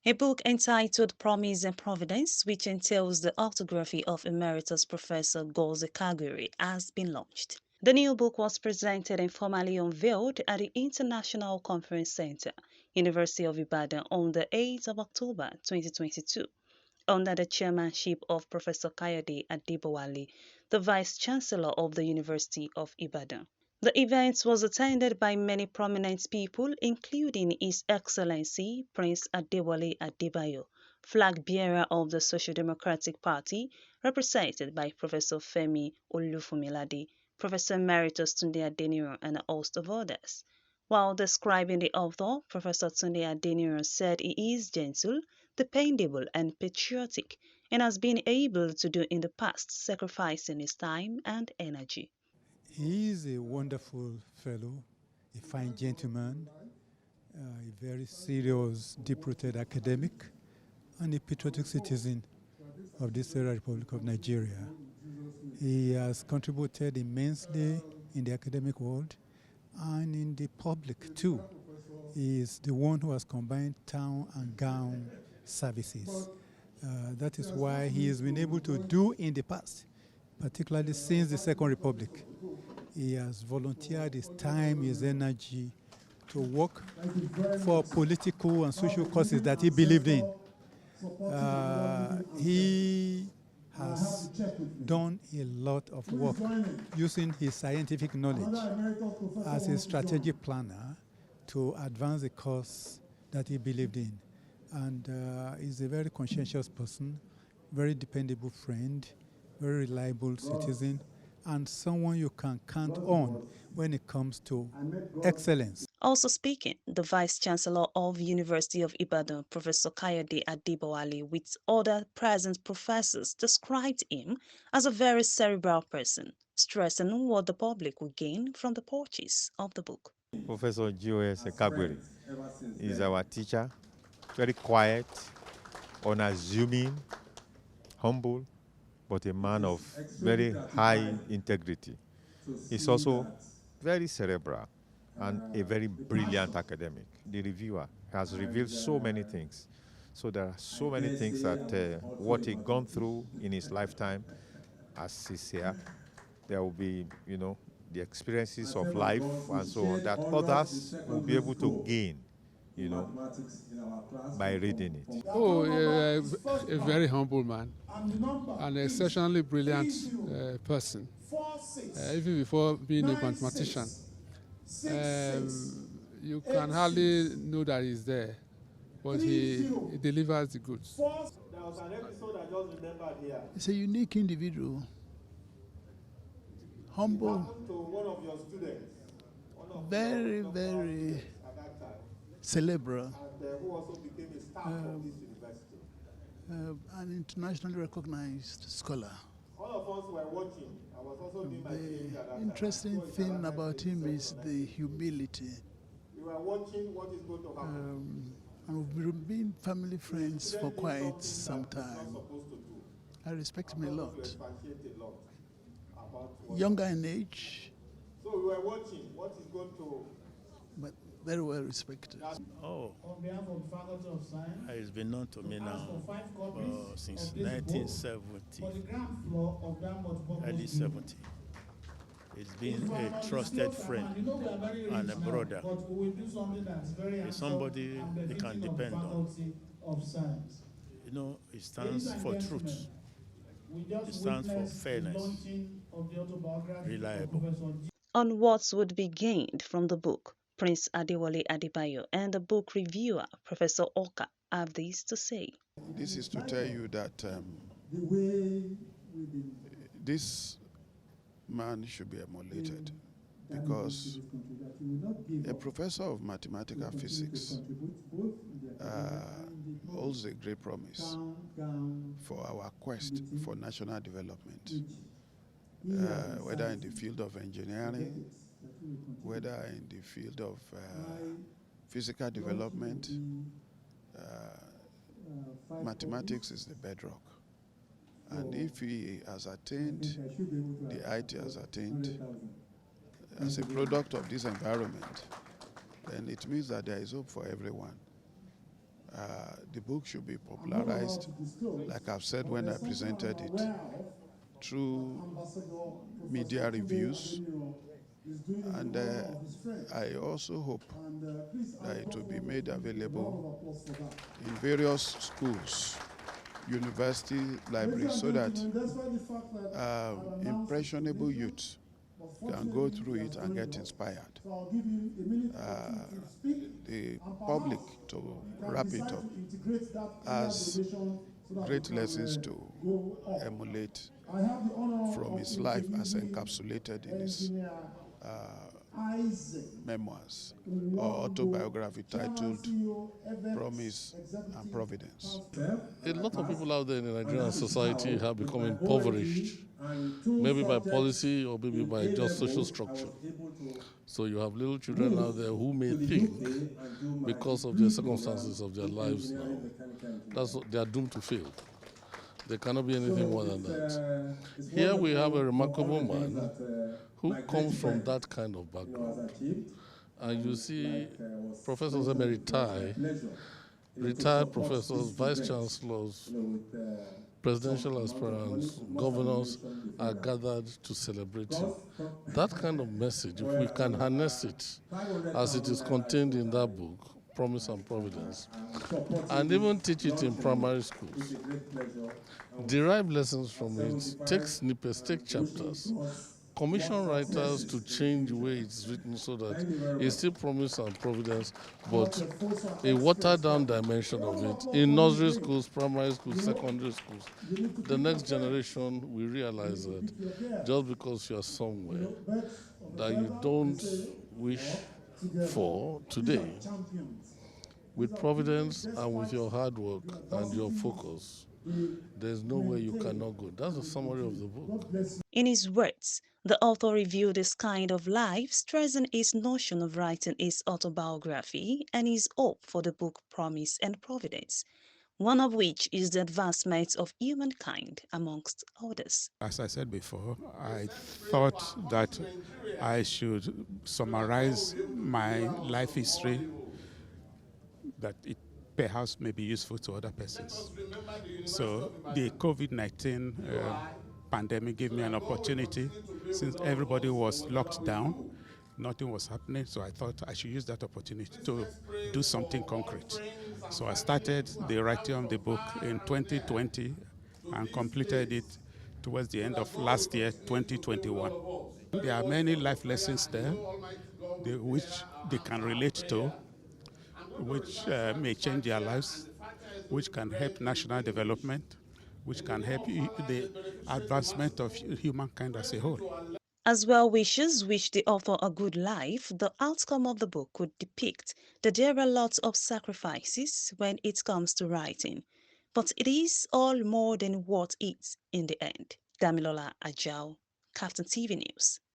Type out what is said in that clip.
A book entitled Promise and Providence, which entails the autobiography of Emeritus Professor G.O.S. Ekhaguere, has been launched. The new book was presented and formally unveiled at the International Conference Center, University of Ibadan, on the 8th of October 2022, under the chairmanship of Professor Kayode Adebowale, the Vice-Chancellor of the University of Ibadan. The event was attended by many prominent people, including His Excellency Prince Adewale Adebayo, flag bearer of the Social Democratic Party, represented by Professor Femi Olufumilade, Professor Emeritus Tunde Adeniran, and a host of others. While describing the author, Professor Tunde Adeniran said he is gentle, dependable, and patriotic, and has been able to do in the past, sacrificing his time and energy. He is a wonderful fellow, a fine gentleman, a very serious, deep-rooted academic, and a patriotic citizen of this Federal Republic of Nigeria. He has contributed immensely in the academic world and in the public too. He is the one who has combined town and gown services. That is why he has been able to do in the past, particularly since the Second Republic. He has volunteered his time, his energy to work for political and social causes that he believed in. He has done a lot of work using his scientific knowledge as a strategic planner to advance the cause that he believed in. And he's a very conscientious person, very dependable friend, very reliable citizen, and someone you can count on when it comes to excellence. Also speaking, the Vice-Chancellor of University of Ibadan, Professor Kayode Adebowale, with other present professors, described him as a very cerebral person, stressing what the public will gain from the purchase of the book. Professor G.O.S. Ekhaguere is our teacher, very quiet, unassuming, humble, but a man of very high integrity. He's also very cerebral and a very brilliant academic. The reviewer has revealed so many things. So there are so many things that what he's gone through in his lifetime as he's here, there will be, the experiences of life and so on that others will be able to gain, by reading it. Oh, a very humble man, an exceptionally brilliant person, even before being a mathematician. You can hardly know that he's there, but he delivers the goods. There was an episode I just remembered here. He's a unique individual, humble, To one of your students, very, very at that time, cerebral, and who also became a staff of this university. an internationally recognized scholar. All of us were watching. I was also doing my PhD at that The time. interesting thing about him is the humility. We were watching what is going to happen. And we've been family friends for quite some time. I respect him a lot. Younger in age, So we were watching what is going to. but very well respected. Oh, On behalf of the Faculty of Science, it's been known to me now for 5 copies since of this book 1970, for the ground floor of that multipurpose early building. 70. It's been a trusted friend You know we are very rich and a now, brother. but we will do something that's very It's somebody hands-on and they can befitting of depend on. Faculty of Science. It stands for truth, We just It stands for witnessed the fairness, launching of the autobiography reliable. of Professor G. On what would be gained from the book, Prince Adewale Adebayo and the book reviewer, Professor Oka, have this to say. This is to tell you that this man should be emulated because a professor of mathematical physics holds a great promise for our quest for national development, whether in the field of engineering, whether in the field of physical development. Mathematics is the bedrock. And if he has attained the height he has attained as a product of this environment, then it means that there is hope for everyone. The book should be popularized, like I've said when I presented it, through media reviews. And I also hope that it will be made available in various schools, university libraries, so that impressionable youth can go through it and get inspired. The public, to wrap it up, has great lessons to emulate from his life as encapsulated in his memoirs or autobiography titled Promise and Providence. A lot of people out there in the Nigerian society have become impoverished, maybe by policy or maybe by just social structure. So you have little children out there who may think, because of the circumstances of their lives now, they are doomed to fail. There cannot be anything more than that. Here we have a remarkable man who comes from that kind of background. And you see Professors Emeritus, retired professors, vice chancellors, presidential aspirants, governors are gathered to celebrate him. That kind of message, if we can harness it as it is contained in that book, Promise and Providence, and even teach it in primary schools, derive lessons from it, take snippets, take chapters, commission writers to change the way it's written so that it's still Promise and Providence, but a watered-down dimension of it in nursery schools, primary schools, secondary schools. The next generation will realize that just because you're somewhere that you don't wish for today, with Providence and with your hard work and your focus, there's no way you cannot go. That's the summary of the book. In his words, the author reviewed his kind of life, stressing his notion of writing his autobiography and his hope for the book Promise and Providence, one of which is the advancement of humankind, amongst others. As I said before, I thought that I should summarize my life history, that it perhaps may be useful to other persons. So the COVID-19 pandemic gave me an opportunity, since everybody was locked down, nothing was happening, so I thought I should use that opportunity to do something concrete. So I started the writing of the book in 2020 and completed it towards the end of last year, 2021. There are many life lessons there which they can relate to, which may change their lives, which can help national development, which can help the advancement of humankind as a whole. As well wishers wish the author a good life, the outcome of the book could depict that there are lots of sacrifices when it comes to writing, but it is all more than what it is in the end. Damilola Ajao, KAFTAN TV News.